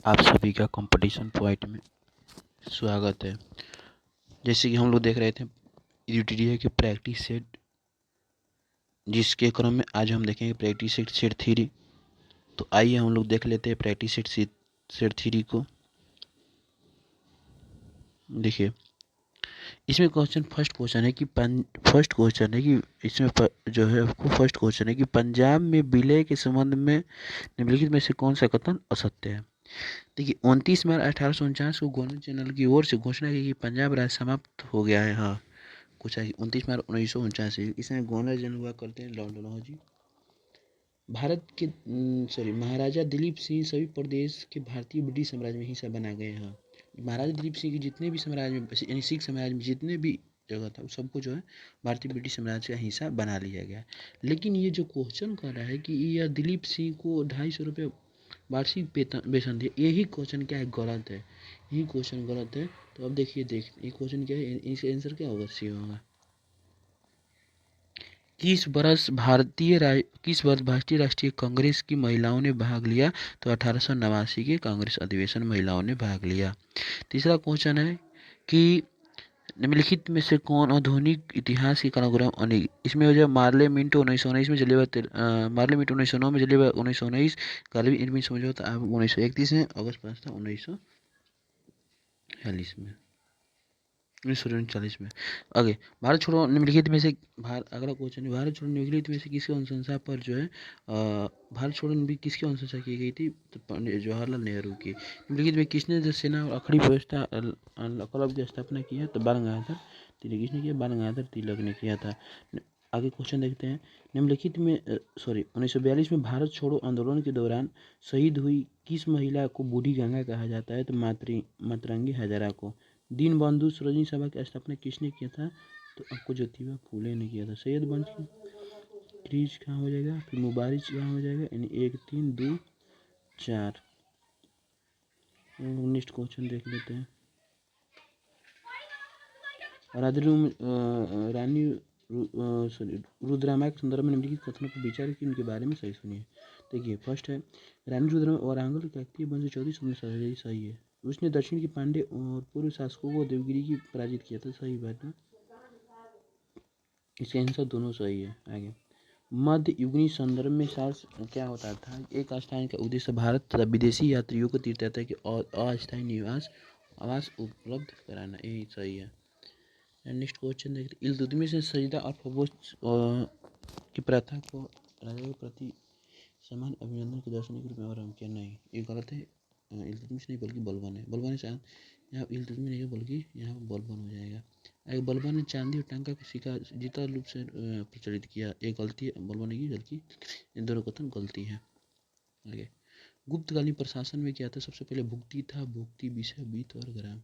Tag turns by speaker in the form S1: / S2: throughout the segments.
S1: आप सभी का कंपटीशन पॉइंट में स्वागत है। जैसे कि हम लोग देख रहे थे यूटीडीए के प्रैक्टिस सेट, जिसके क्रम में आज हम देखेंगे प्रैक्टिस सेट सेट थ्री। तो आइए हम लोग देख लेते हैं प्रैक्टिस सेट सेट थ्री को। देखिए, इसमें फर्स्ट क्वेश्चन है कि इसमें जो है आपको फर्स्ट क्वेश्चन है कि पंजाब में विलय के संबंध में निम्नलिखित में से कौन सा कथन असत्य है। देखिए, 29 मार्च 1849 को गवर्नर जनरल की ओर से घोषणा की कि पंजाब राज्य समाप्त हो गया है। हाँ, कुछ है 29 मार्च 1949। इसमें गवर्नर जनरल हुआ करते हैं लॉर्ड डलहौजी। भारत के महाराजा दिलीप सिंह सभी प्रदेश के भारतीय ब्रिटिश साम्राज्य में हिस्सा बना गए हैं। महाराजा दिलीप सिंह के जितने भी साम्राज्य में यानी सिख साम्राज्य में जितने भी जगह था, सबको जो है भारतीय ब्रिटिश साम्राज्य का हिस्सा बना लिया गया। लेकिन ये जो क्वेश्चन कर रहा है कि यह दिलीप सिंह को 250 रुपये वार्षिक वेतन दिया, यही क्वेश्चन क्या है, गलत है। यही क्वेश्चन गलत है। तो अब देखिए ये क्वेश्चन क्या है, इसका आंसर क्या होगा, सी होगा। किस वर्ष भारतीय राष्ट्रीय कांग्रेस की महिलाओं ने भाग लिया। तो 1889 के कांग्रेस अधिवेशन महिलाओं ने भाग लिया। तीसरा क्वेश्चन है कि निम्नलिखित में से कौन आधुनिक इतिहास की कलाग्राम इसमें हो जाए मार्ले मिंटो 1919 में जलिया मार्ले मिंटो 1909 में जलिया 1919 गालिब इरविन समझौता 1931 में अगस्त 5 था 1946 में 1939 में। आगे, भारत छोड़ो निम्नलिखित में से अगला क्वेश्चन है, भारत छोड़ो निम्नलिखित में से किसकी अनुशंसा पर जो है भारत छोड़ो भी किसकी अनुशंसा की गई थी। तो पंडित जवाहरलाल नेहरू की। निम्नलिखित में किसने जो सेना और अखड़ी व्यवस्था क्लब की स्थापना की है। तो बाल गंगाधर तिलक। किसने किया, बाल गंगाधर तिलक ने किया था। आगे क्वेश्चन देखते हैं, निम्नलिखित में 1942 में भारत छोड़ो आंदोलन के दौरान शहीद हुई किस महिला को बूढ़ी गंगा कहा जाता है। तो मातरंगी हजारा को। दीनबंधु सरोजिनी सभा की स्थापना किसने किया था। तो आपको ज्योतिबा फूले ने किया था। सैयद वंश क्रीज कहाँ हो जाएगा, फिर मुबारिज कहाँ हो जाएगा, यानी 1 3 2 4। नेक्स्ट क्वेश्चन देख लेते हैं, रानी रुद्रामा के संदर्भ में निम्नलिखित कथनों पर विचार की उनके बारे में सही सुनिए। देखिए, फर्स्ट है रानी रुद्रामा वारंगल काकतीय वंश 14 सही है। उसने दक्षिण के पांडे और पूर्व शासकों को देवगिरी की पराजित किया था, सही बात है। इसके आंसर दोनों सही है। आगे, मध्य युगीन संदर्भ में सास क्या होता था। एक स्थान का उद्देश्य भारत तथा विदेशी यात्रियों को तीर्थयात्रा के अस्थायी निवास आवास उपलब्ध कराना, यही सही है। नेक्स्ट क्वेश्चन देखते हैं, इल्तुतमिश ने सजदा और फबोच की प्रथा को राजा के प्रति समान अभिनंदन के दर्शन के रूप में आरंभ किया। नहीं, ये गलत है। इल्तुतमिश नहीं बल्कि बलबन है। बलबन है शायद, यहाँ इल्तुतमिश नहीं है बल्कि यहाँ बलबन हो जाएगा। आगे, बलबन ने चांदी और टांका का सिक्का जीता रूप से प्रचलित किया, एक गलती है। बलबन की गलती, इन दोनों कथन गलती है। आगे, गुप्तकालीन प्रशासन में क्या था। सबसे पहले भुक्ति था, भुक्ति विषय वित्त और ग्राम।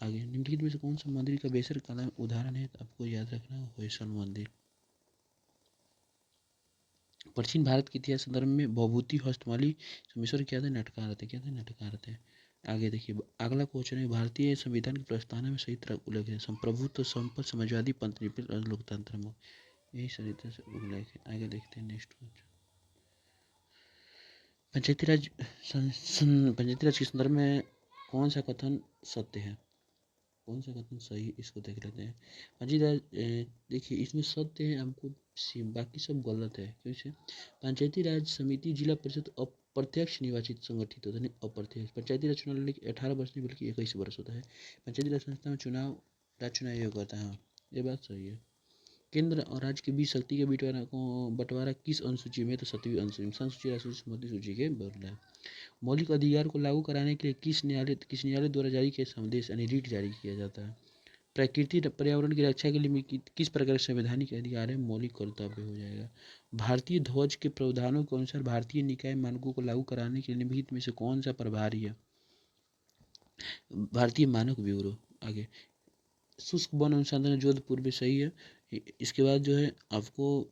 S1: आगे, निम्नलिखित में से कौन सा मंदिर का बेसर कला में उदाहरण है। तो आपको याद रखना है होयसल मंदिर। प्राचीन भारत के इतिहास संदर्भ में भभूति हस्तमाली सोमेश्वर क्या थे, नटकार थे। क्या थे, नटकार थे। आगे देखिए, अगला क्वेश्चन है, भारतीय संविधान की प्रस्तावना में सही तरह उल्लेख है। संप्रभुत्व, संपद, समाजवादी, पंथनिरपेक्ष और लोकतंत्र में, यही सही तरह से उल्लेख है। आगे देखते हैं नेक्स्ट क्वेश्चन, पंचायती राज के संदर्भ में कौन सा कथन सत्य है, कौन सा कथन सही, इसको देख लेते हैं। पंचायती राज देखिए, इसमें सत्य है हमको, बाकी सब गलत है। क्यों, पंचायती राज समिति जिला परिषद अप्रत्यक्ष निर्वाचित संगठित होता है, नहीं अप्रत्यक्ष। पंचायती राज चुनाव लड़ने के 18 वर्ष नहीं बल्कि 21 वर्ष होता है। पंचायती राज संस्था में राज्य चुनाव आयोग होता है। हाँ, ये बात सही है। केंद्र और राज्य के बीच शक्ति के बंटवारा किस अनुसूची में। तो 7वीं अनुसूची में, संसूची राष्ट्रीय सम्मति सूची के बदला है। मौलिक अधिकार को लागू कराने के लिए किस न्यायालय द्वारा जारी किया संदेश यानी रीट जारी किया जाता है। प्रकृति पर्यावरण की रक्षा के लिए किस प्रकार संवैधानिक अधिकार है। मौलिक कर्तव्य हो जाएगा। भारतीय ध्वज के प्रावधानों के अनुसार भारतीय निकाय मानकों को लागू कराने के लिए निम्नलिखित में से कौन सा प्रभारी है। भारतीय मानक ब्यूरो। आगे, शुष्क वन अनुसंधान जोधपुर में, सही है। इसके बाद जो है आपको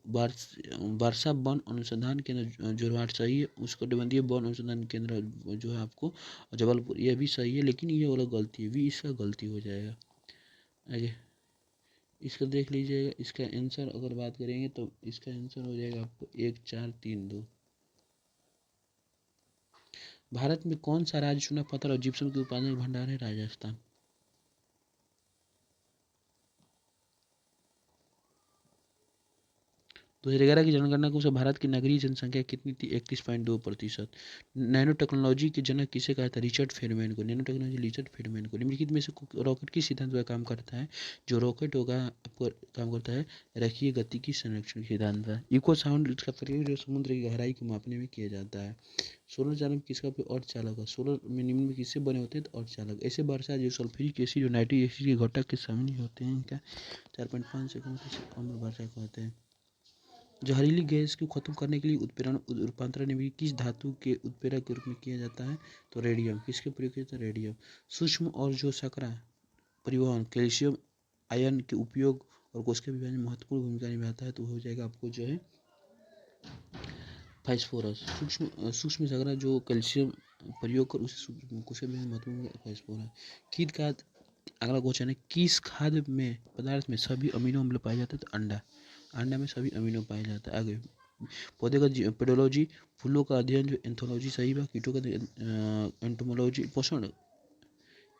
S1: वर्षा वन अनुसंधान केंद्र जोरहाट, सही है। उष्णकटिबंधीय वन अनुसंधान केंद्र जो है आपको जबलपुर, यह भी सही है। लेकिन ये वाला गलती है, भी इसका गलती हो जाएगा। आगे इसका देख लीजिएगा, इसका आंसर अगर बात करेंगे तो इसका आंसर हो जाएगा आपको 1 4 3 2। भारत में कौन सा राज्य चूना पत्थर और जिप्सम के उत्पादन का भंडार है? राजस्थान। 2011 की जनगणना के अनुसार भारत की नगरीय जनसंख्या कितनी थी? 31.2%। नैनो टेक्नोलॉजी के जनक किसे कहा था? रिचर्ड फेडमैन को। नैनो टेक्नोलॉजी रिचर्ड फेडमैन को। निम्नलिखित में से रॉकेट किस सिद्धांत पर काम करता है? जो रॉकेट होगा आपको काम करता है रखिए गति की संरक्षण सिद्धांत पर। इको साउंड इसका प्रयोग जो समुद्र की गहराई को मापने में किया जाता है। सोलर चालक किसका अर्धचालक है? सोलर में निम्न में किससे बने होते हैं? तो अर्धचालक। ऐसे वर्षा जो सल्फ्यूरिक एसिड और नाइट्रिक एसिड के घटक के शामिल होते हैं इनका 4.5 से कम अम्ल वर्षा कहते हैं। जहरीली गैस को खत्म करने के लिए उत्प्रेरण रूपांतरण भी किस धातु के उत्प्रेरक के रूप में किया जाता है? तो रेडियम। किसके प्रयोग किया जाता है? रेडियम। सूक्ष्म और जो शर्करा परिवहन कैल्शियम आयन के उपयोग और कोशिका विभाजन में महत्वपूर्ण भूमिका निभाता है, तो हो जाएगा आपको जो है फास्फोरस। सूक्ष्म शर्करा जो कैल्शियम प्रयोग कर उसे कोशिका विभाजन में महत्वपूर्ण फास्फोरस। कीट का अगला क्वेश्चन है, किस खाद्य में पदार्थ में सभी अमीनो अम्ल पाए जाते हैं? तो अंडा। अंडा में सभी अमीनो पाए जाता है। आगे पौधे का पेडोलॉजी, फूलों का अध्ययन जो एंथोलॉजी सही है। कीटों का एंटोमोलॉजी पोषण।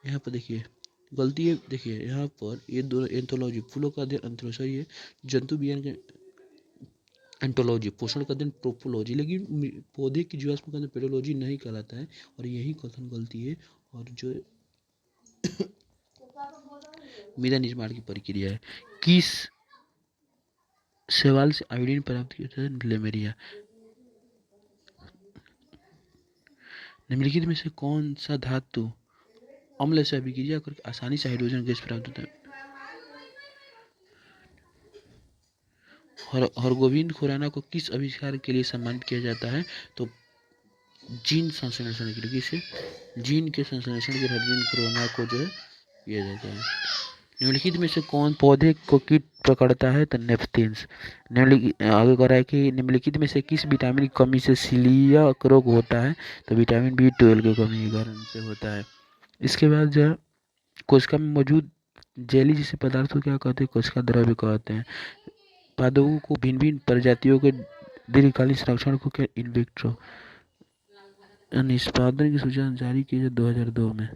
S1: यहाँ पर देखिए गलती है, देखिए यहाँ पर ये दोनों एंथोलॉजी फूलों का अध्ययन एंथोलॉजी सही है। जंतु विज्ञान के एंटोलॉजी पोषण का अध्ययन ट्रोपोलॉजी, लेकिन पौधे की जीवाश्म का अध्ययन पेडोलॉजी नहीं कहलाता है और यही कथन गलती है। और जो मृदा निर्माण की प्रक्रिया है, किस शैवाल से आयोडीन प्राप्त किया जाता है? ग्लेमेरिया। निम्नलिखित में से कौन सा धातु अम्ल से अभिक्रिया करके आसानी से हाइड्रोजन गैस प्राप्त होता है? हरगोविंद खुराना को किस आविष्कार के लिए सम्मानित किया जाता है? तो जीन संश्लेषण के लिए। किसे? जीन के संश्लेषण के हरगोविंद खुराना को जो है किया जाता है। निम्नलिखित में से कौन पौधे को कीट पकड़ता है? तो नेपथिन्स। निम्नलिखित आगे कह रहा है कि निम्नलिखित में से किस विटामिन की कमी से सीलियाक रोग होता है? तो विटामिन B12 की कमी के कारण से होता है। इसके बाद जो है कोशिका में मौजूद जेली जैसे पदार्थ को क्या कहते हैं? कोशिका द्रव्य कहते हैं। पादपों को भिन्न भिन्न प्रजातियों के दीर्घकालीन संरक्षण को क्या इन विट्रो निष्पादन की सूचना जारी की 2002 में।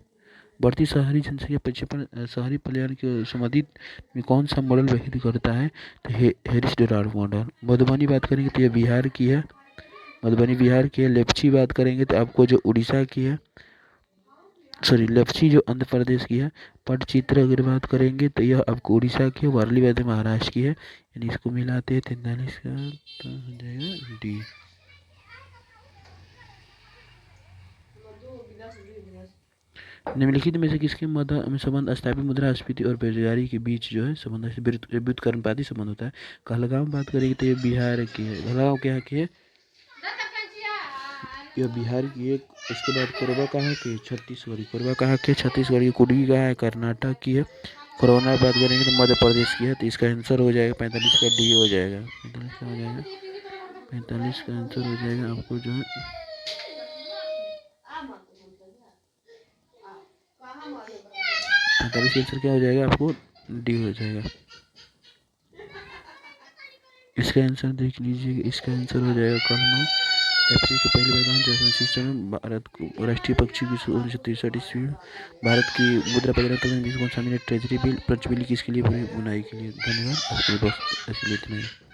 S1: बढ़ती शहरी जनसंख्या प्रक्षेपण शहरी पलायन के संबंधित में कौन सा मॉडल व्यक्त करता है? तो हैरिस डोनाल्ड मॉडल। मधुबनी बात करेंगे तो ये बिहार की है, मधुबनी बिहार की है। लेप्ची बात करेंगे तो आपको जो उड़ीसा की है, सॉरी लेप्ची जो आंध्र प्रदेश की है। पटचित्र अगर बात करेंगे तो यह आपको उड़ीसा की है। वारली बात महाराष्ट्र की है। यानी इसको मिलाते हैं 43 का तो हो जाएगा डी। निम्नलिखित में से किसके संबंध स्थापित मुद्रास्फीति और बेरोजगारी के बीच जो है संबंध से व्युत्क्रमानुपाती संबंध होता है? कहलगांव बात करेंगे तो ये बिहार की है। कहलगांव क्या की है? यह बिहार की है। इसके बाद कोरबा कहाँ की है? छत्तीसगढ़। कोरबा कहाँ की है? छत्तीसगढ़ की। कुडगी कहाँ है? कर्नाटक की है। कोरोना बात करेंगे तो मध्य प्रदेश की है। तो इसका आंसर हो जाएगा 45 का डी हो जाएगा। 45 का हो जाएगा 45 का आंसर हो जाएगा आपको जो है 45 का आंसर क्या हो जाएगा आपको? डी हो जाएगा। इसका आंसर देख लीजिए, इसका आंसर हो जाएगा कर्नल। एफसी के पहली बार जैसा सिस्टम में भारत को राष्ट्रीय पक्षी की 1963 भारत की मुद्रा परिवर्तन में कौन शामिल है? Treasury bill. पंच बिल किसके लिए? बुनाई के लिए। धन्यवाद। आपके बस ऐसे इतना ही।